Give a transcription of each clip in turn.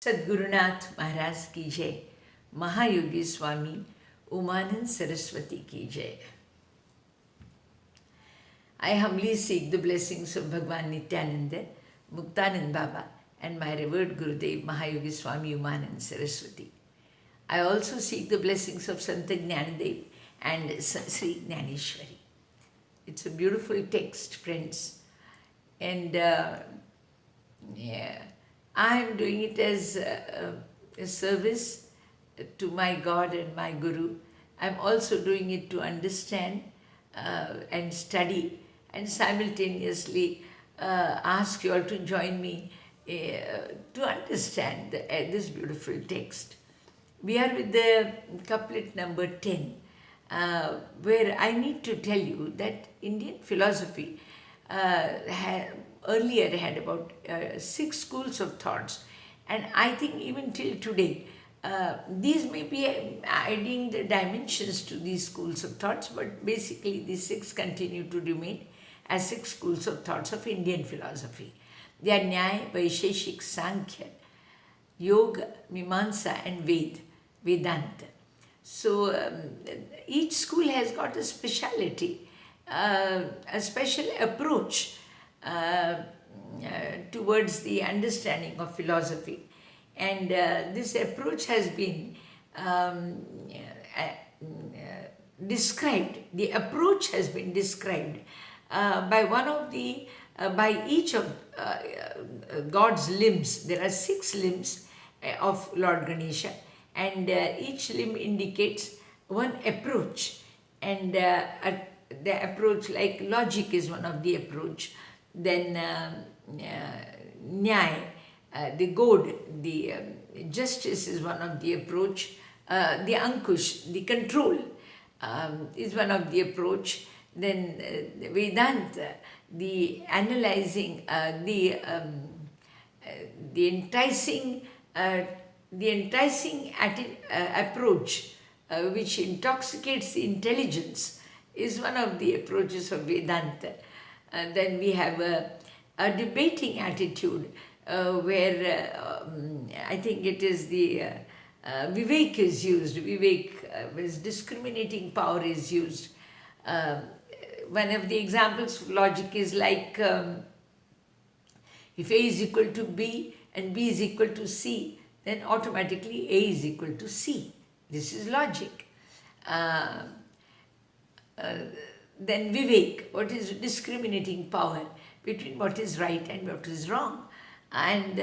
सद्गुरुनाथ महाराज की जय। महायोगी स्वामी उमानंद सरस्वती की जय। I humbly seek the blessings of Bhagwan Nityananda, Muktanand Baba and my revered Gurudev Mahayogi Swami Umanand Saraswati. I also seek the blessings of Sant Jnanadev and Sri Dnyaneshwary. It's a beautiful text, friends. And I am doing it as a service to my God and my Guru. I'm also doing it to understand and study and simultaneously ask you all to join me to understand this beautiful text. We are with the couplet number 10, where I need to tell you that Indian philosophy earlier had about 6 schools of thoughts, and I think even till today these may be adding the dimensions to these schools of thoughts, but basically these 6 continue to remain as 6 schools of thoughts of Indian philosophy. They are Nyaya, Vaisheshik, Sankhya, Yoga, Mimamsa and Vedanta. So each school has got a speciality, a special approach towards the understanding of philosophy. And this approach has been described, the approach has been described by each of God's limbs. There are 6 limbs of Lord Ganesha, and each limb indicates one approach. And the approach, like logic is one of the approach, then Nyaya, the goad, the justice is one of the approach, the Ankush, the control is one of the approach, then Vedanta, the analyzing, the enticing approach which intoxicates the intelligence is one of the approaches of Vedanta. Then we have a debating attitude where I think it is the Vivek is used. Vivek, is discriminating power is used. One of the examples of logic is like if A is equal to B and B is equal to C, then automatically A is equal to C. This is logic. Then Vivek, what is discriminating power between what is right and what is wrong. And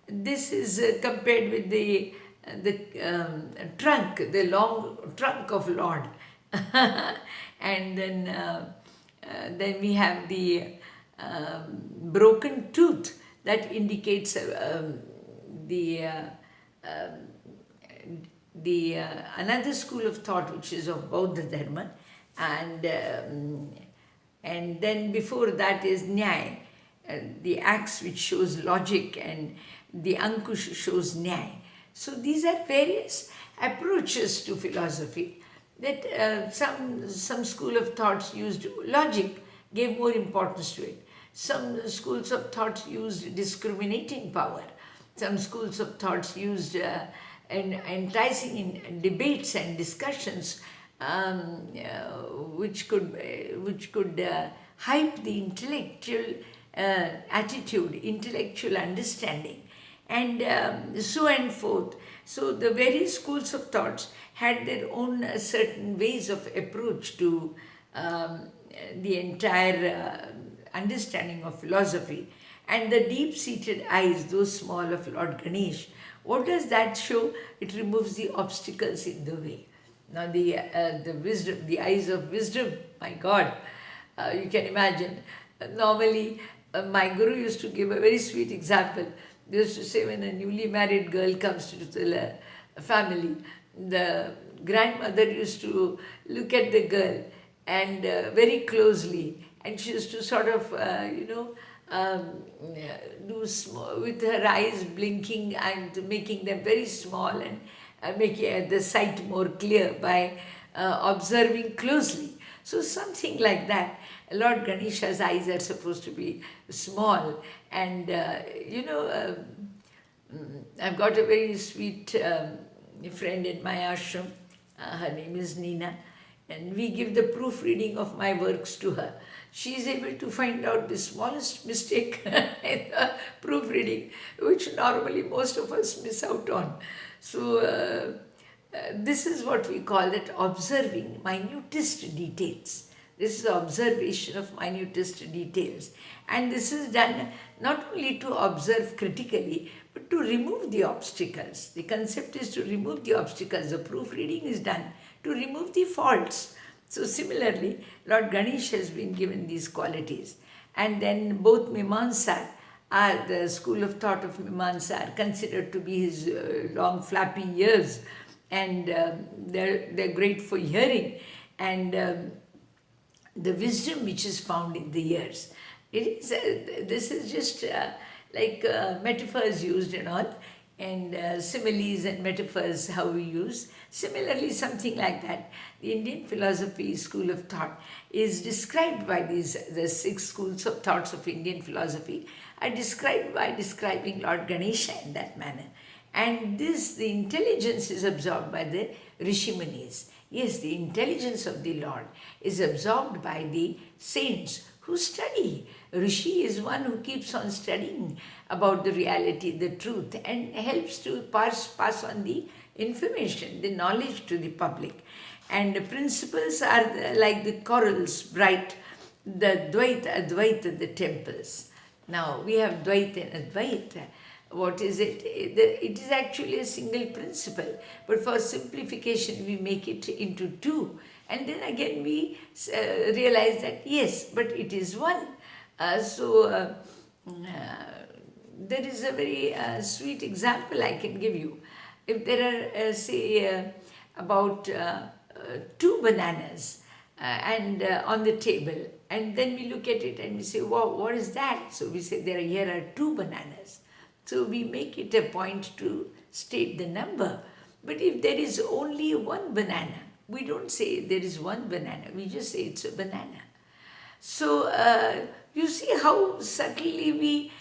this is compared with the trunk, the long trunk of Lord. And then we have the broken tooth that indicates the another school of thought, which is of Bauddha Dharma, and then before that is Nyaya, the axe which shows logic, and the Ankush shows Nyaya. So these are various approaches to philosophy that some school of thoughts used logic, gave more importance to it. Some schools of thoughts used discriminating power. Some schools of thoughts used enticing in debates and discussions which could hype the intellectual attitude, intellectual understanding, and so and forth. So the various schools of thoughts had their own certain ways of approach to the entire understanding of philosophy. And the deep-seated eyes, those small of Lord Ganesh, what does that show? It removes the obstacles in the way. Now the wisdom, the eyes of wisdom, my God, you can imagine. Normally, my Guru used to give a very sweet example. They used to say, when a newly married girl comes to the family, the grandmother used to look at the girl and very closely, and she used to sort of, do small, with her eyes blinking and making them very small, and making the sight more clear by observing closely. So something like that. Lord Ganesha's eyes are supposed to be small, and I've got a very sweet friend in my ashram. Her name is Nina, and we give the proofreading of my works to her. She is able to find out the smallest mistake in the proofreading, which normally most of us miss out on. So, this is what we call that observing minutest details. This is the observation of minutest details. And this is done not only to observe critically, but to remove the obstacles. The concept is to remove the obstacles. The proofreading is done to remove the faults. So similarly, Lord Ganesh has been given these qualities. And then both Mimamsa are the school of thought of Mimamsa are considered to be his long flappy ears, and they're great for hearing, and the wisdom which is found in the ears. It is this is just like metaphors used and all, and similes and metaphors how we use. Similarly, something like that. The Indian philosophy school of thought is described by the 6 schools of thoughts of Indian philosophy are described by describing Lord Ganesha in that manner. And the intelligence is absorbed by the Rishimunis. Yes, the intelligence of the Lord is absorbed by the saints who study. Rishi is one who keeps on studying about the reality, the truth, and helps to pass on the information, the knowledge to the public. And the principles are like the corals, bright, the Dvaita, Advaita, the temples. Now, we have Dvaita and Advaita. What is it? It is actually a single principle, but for simplification we make it into 2, and then again we realize that yes, but it is one. There is a very sweet example I can give you. If there are say about 2 bananas and on the table, and then we look at it and we say, wow, what is that? So we say here are 2 bananas. So we make it a point to state the number. But if there is only 1 banana, we don't say there is 1 banana, we just say it's a banana. So you see how subtly we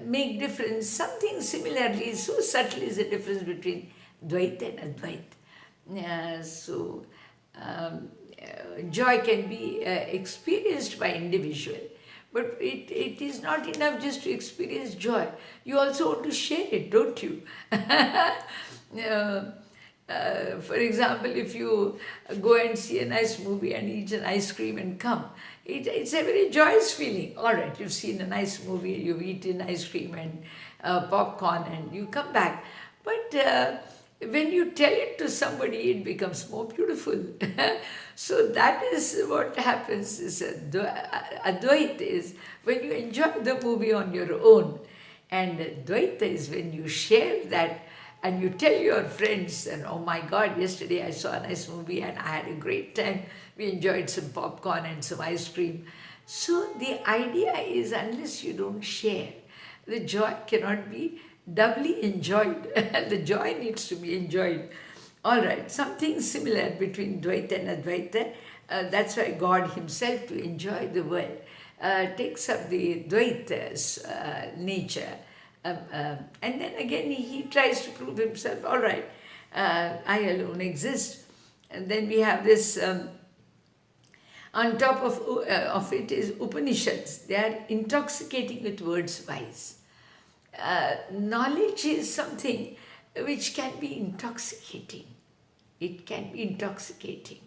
make difference. Something similarly, so subtle is the difference between Dvaita and Advaita. Joy can be experienced by individual. But it is not enough just to experience joy. You also want to share it, don't you? For example, if you go and see a nice movie and eat an ice cream and come, it's a very joyous feeling. All right, you've seen a nice movie, you've eaten ice cream and popcorn, and you come back. But when you tell it to somebody, it becomes more beautiful. So that is what happens. Is Advaita is when you enjoy the movie on your own, and Dvaita is when you share that and you tell your friends, and oh my God, yesterday I saw a nice movie and I had a great time. We enjoyed some popcorn and some ice cream. So the idea is, unless you don't share, the joy cannot be doubly enjoyed. The joy needs to be enjoyed. All right, something similar between Dvaita and Advaita. That's why God himself, to enjoy the world, takes up the Dvaita's nature. And then again he tries to prove himself, all right, I alone exist. And then we have this, on top of it is Upanishads. They are intoxicating with words wise. Knowledge is something which can be intoxicating. It can be intoxicating.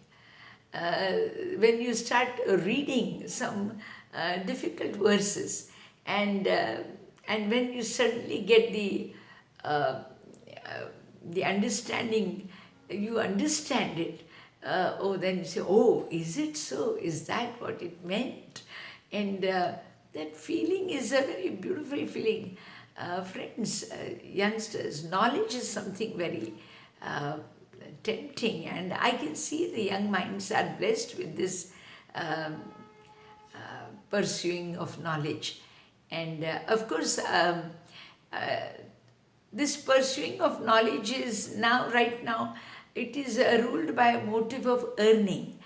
When you start reading some difficult verses, and when you suddenly get the understanding, you understand it. Then you say, oh, is it so? Is that what it meant? And that feeling is a very beautiful feeling. Friends, youngsters, knowledge is something very tempting, and I can see the young minds are blessed with this pursuing of knowledge. And of course, this pursuing of knowledge is right now, it is ruled by a motive of earning.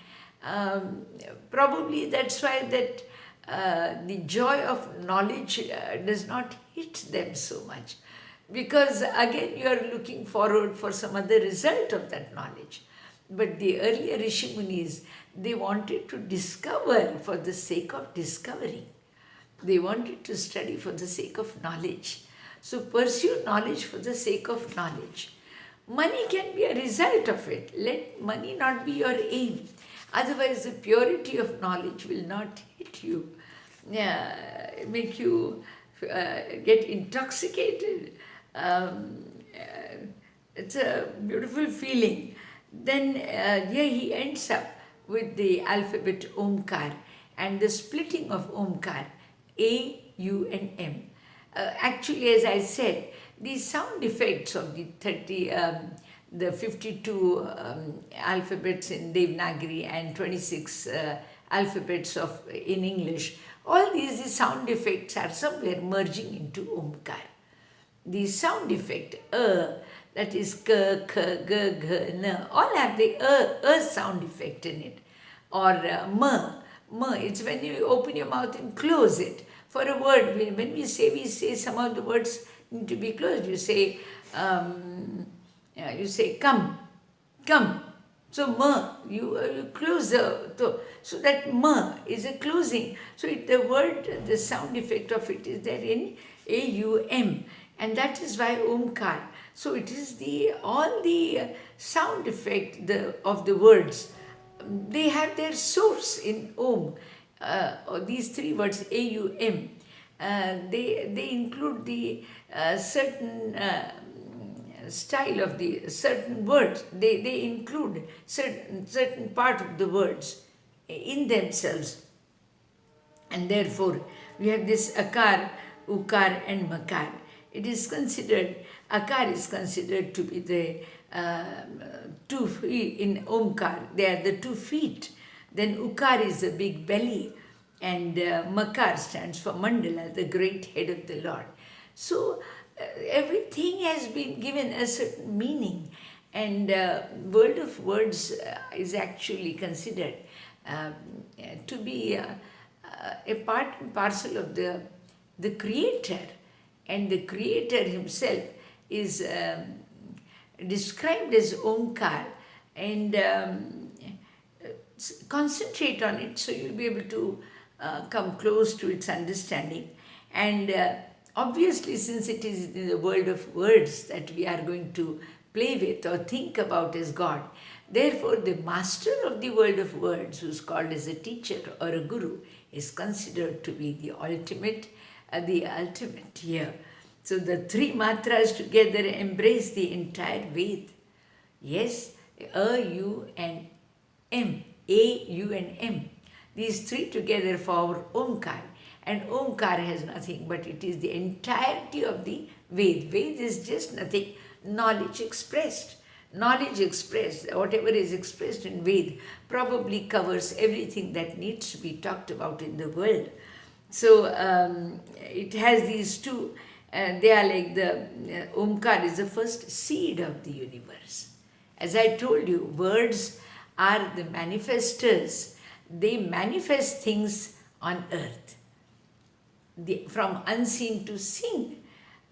Probably that's why that the joy of knowledge does not hit them so much. because again you are looking forward for some other result of that knowledge. But the earlier Rishi Munis, they wanted to discover for the sake of discovering. They wanted to study for the sake of knowledge. So pursue knowledge for the sake of knowledge. Money can be a result of it. Let money not be your aim. Otherwise, the purity of knowledge will not hit you, make you get intoxicated. It's a beautiful feeling. Then here he ends up with the alphabet Omkar and the splitting of Omkar, A, U and M. Actually, as I said, the sound effects of the 52 alphabets in Devanagari and 26 alphabets in English, all these the sound effects are somewhere merging into Omkar. The sound effect, that is k, k, g, g, n, all have the sound effect in it. Or m, it's when you open your mouth and close it. For a word, when we say some of the words need to be closed. You say come, come. So you close so that is a closing. So the word, the sound effect of it is there in AUM, and that is why Omkar. So it is all the sound effect of the words. They have their source in Om. These three words AUM. They include the certain style of the certain words. They include certain part of the words in themselves, and therefore we have this akar, ukar and makar. It is considered, akar is considered to be the 2 feet in Omkar. They are the 2 feet. Then ukar is the big belly, and makar stands for mandala, the great head of the Lord. So everything has been given a certain meaning, and world of words is actually considered to be a part and parcel of the creator, and the creator himself is described as Omkar, and concentrate on it so you'll be able to come close to its understanding. And obviously, since it is in the world of words that we are going to play with or think about as God, therefore the master of the world of words, who is called as a teacher or a guru, is considered to be the ultimate here. So the 3 matras together embrace the entire Ved. Yes, A, U and M. A, U and M. These 3 together form Omkar. And Omkar has nothing but it is the entirety of the Ved. Ved is just nothing, knowledge expressed. Knowledge expressed, whatever is expressed in Ved, probably covers everything that needs to be talked about in the world. So it has these 2, they are like the Omkar is the first seed of the universe. As I told you, words are the manifestors. They manifest things on earth, from unseen to seen.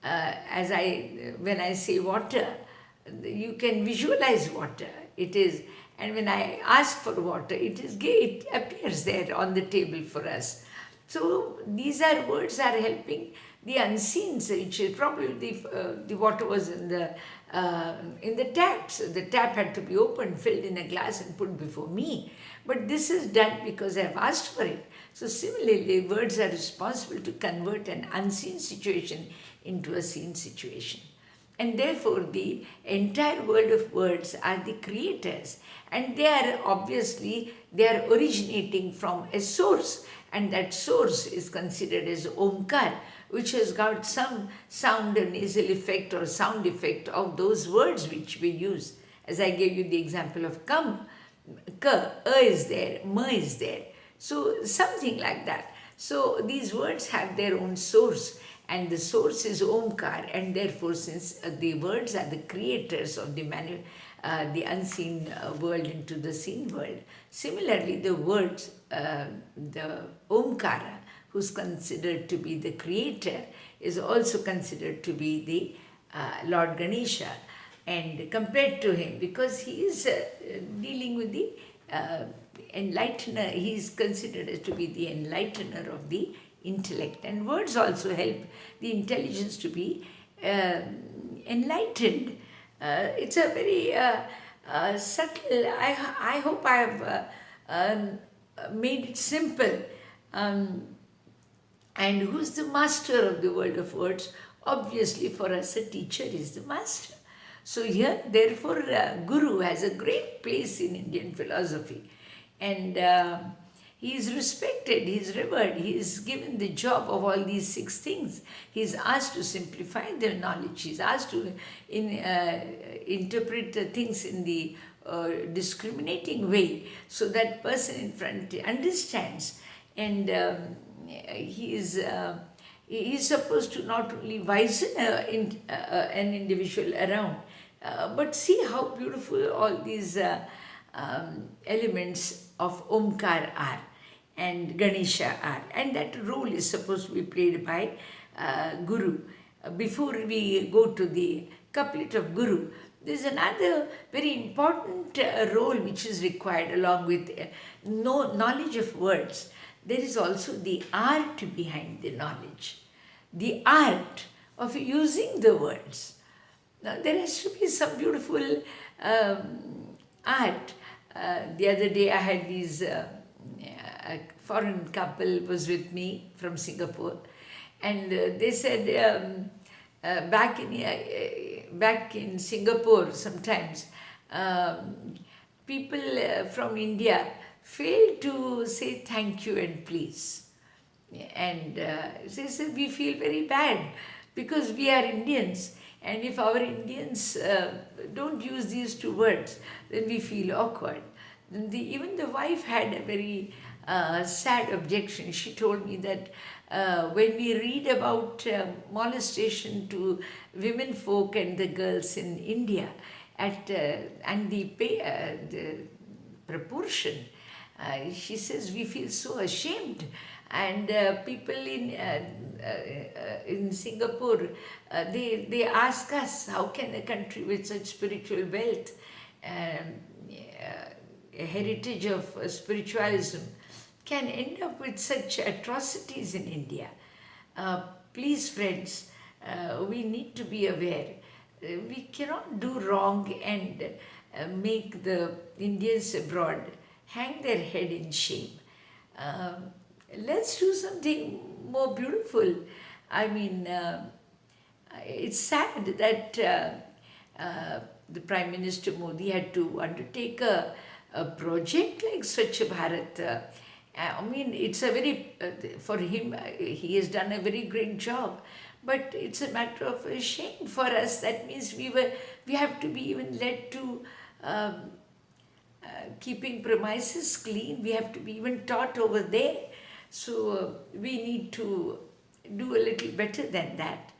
When I say water, you can visualize water. It is, and when I ask for water, it appears there on the table for us. So these words are helping the unseen, which is probably the water was in the taps. The tap had to be opened, filled in a glass and put before me. But this is done because I have asked for it. So similarly, words are responsible to convert an unseen situation into a seen situation. And therefore, the entire world of words are the creators. And they are originating from a source. And that source is considered as Omkar, which has got some sound and nasal effect or sound effect of those words which we use. As I gave you the example of come, ka, is there, ma is there. So something like that. So these words have their own source, and the source is Omkar, and therefore since the words are the creators of the unseen world into the seen world, similarly the words, the Omkara, who's considered to be the creator, is also considered to be Lord Ganesha, and compared to him, because he is dealing with the uh, enlightener, he is considered as to be the enlightener of the intellect, and words also help the intelligence to be enlightened. It's a very subtle, I hope I have made it simple. Um, and who's the master of the world of words? Obviously, for us, a teacher is the master. So, here, therefore, Guru has a great place in Indian philosophy. And he is respected, he is revered, he is given the job of all these six things. He is asked to simplify their knowledge, he is asked to interpret the things in the discriminating way so that person in front understands. And he is supposed to not only wisen an individual around, but see how beautiful all these elements of Omkar are and Ganesha are, and that role is supposed to be played by Guru. Before we go to the couplet of Guru, there's another very important role which is required along with knowledge of words. There is also the art behind the knowledge, the art of using the words. Now, there has to be some beautiful art. The other day, I had these a foreign couple was with me from Singapore, and they said back in Singapore sometimes people from India fail to say thank you and please. And they said we feel very bad because we are Indians, and if our Indians don't use these two words, then we feel awkward. Then even the wife had a very sad objection. She told me that when we read about molestation to women folk and the girls in India, and the proportion, she says we feel so ashamed, and people in Singapore, they ask us, how can a country with such spiritual wealth, a heritage of spiritualism, can end up with such atrocities in India? Please, friends, we need to be aware. We cannot do wrong and make the Indians abroad hang their head in shame. Let's do something more beautiful. I mean, it's sad that the Prime Minister Modi had to undertake a project like Swachh Bharat. I mean, it's a very, for him, he has done a very great job. But it's a matter of shame for us. That means we have to be even led to keeping premises clean. We have to be even taught over there. So we need to do a little better than that.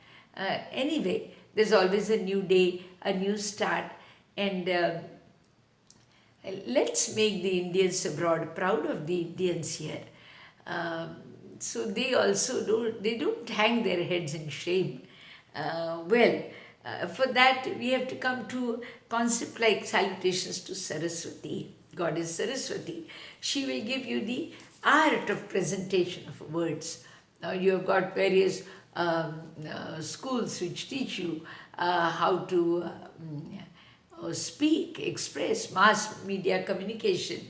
Anyway, there's always a new day, a new start, and let's make the Indians abroad proud of the Indians here. So they also don't hang their heads in shame. For that we have to come to concept like salutations to Saraswati, Goddess Saraswati. She will give you the art of presentation of words. Now you have got various schools which teach you how to speak, express, mass media communication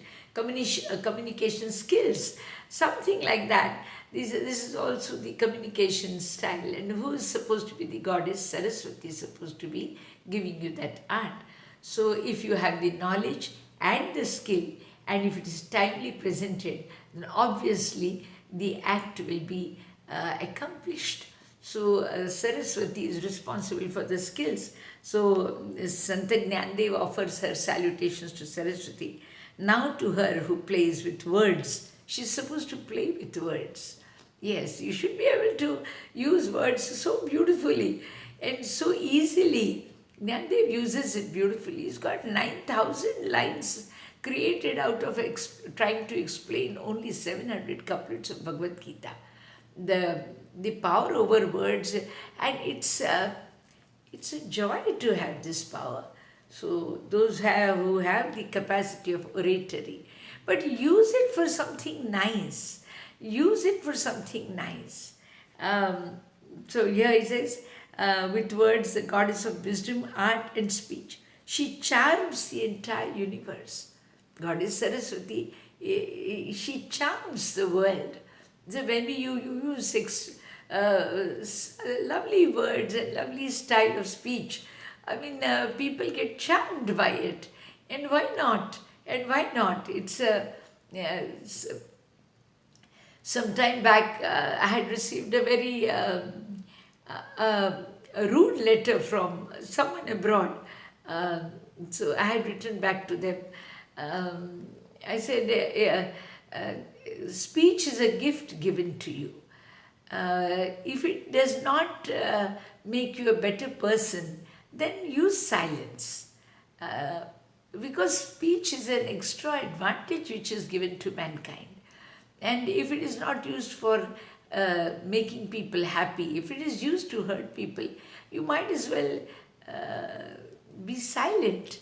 skills, something like that. This is also the communication style, and who is supposed to be the goddess? Saraswati is supposed to be giving you that art. So if you have the knowledge and the skill, and if it is timely presented, then obviously the act will be accomplished. So Saraswati is responsible for the skills. So Santa Gnandev offers her salutations to Saraswati. Now to her who plays with words, she's supposed to play with words. Yes, you should be able to use words so beautifully and so easily. Gnandev uses it beautifully. He's got 9,000 lines created out of trying to explain only 700 couplets of Bhagavad Gita. The power over words, and It's a joy to have this power. So who have the capacity of oratory, but use it for something nice. Use it for something nice. Um, so here it says, with words, the goddess of wisdom, art, and speech. She charms the entire universe. Goddess Saraswati, she charms the world. So when you use lovely words and lovely style of speech, I mean, people get charmed by it. And why not? And why not? It's a, yeah, some time back, I had received a very a rude letter from someone abroad. So I had written back to them. Um, I said, speech is a gift given to you. If it does not make you a better person, then use silence. Uh, because speech is an extra advantage which is given to mankind. And if it is not used for making people happy, if it is used to hurt people, you might as well be silent.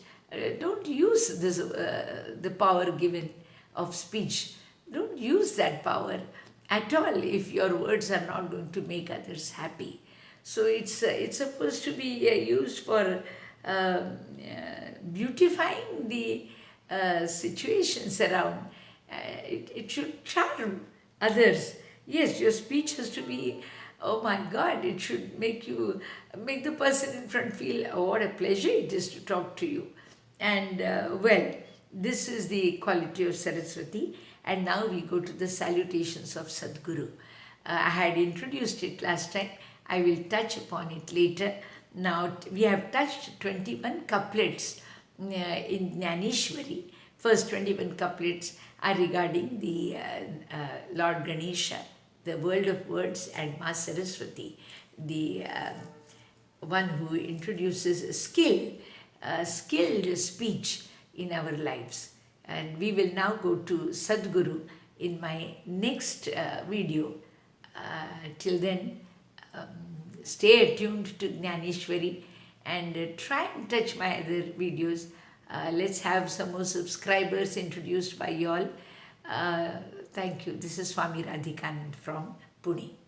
Don't use the power given of speech. Don't use that power at all if your words are not going to make others happy. So it's supposed to be used for beautifying the situations around. It should charm others. Yes, your speech has to be, oh my God, it should make the person in front feel, oh, what a pleasure it is to talk to you. And well, this is the quality of Saraswati. And now we go to the salutations of Sadguru. I had introduced it last time. I will touch upon it later. Now we have touched 21 couplets in Dnyaneshwary. First 21 couplets are regarding the Lord Ganesha, the world of words, and Ma Saraswati, the one who introduces skilled speech in our lives. And we will now go to Sadguru in my next video. Till then, stay attuned to Dnyaneshwary and try and touch my other videos. Let's have some more subscribers introduced by you all. Thank you. This is Swami Radhikanand from Pune.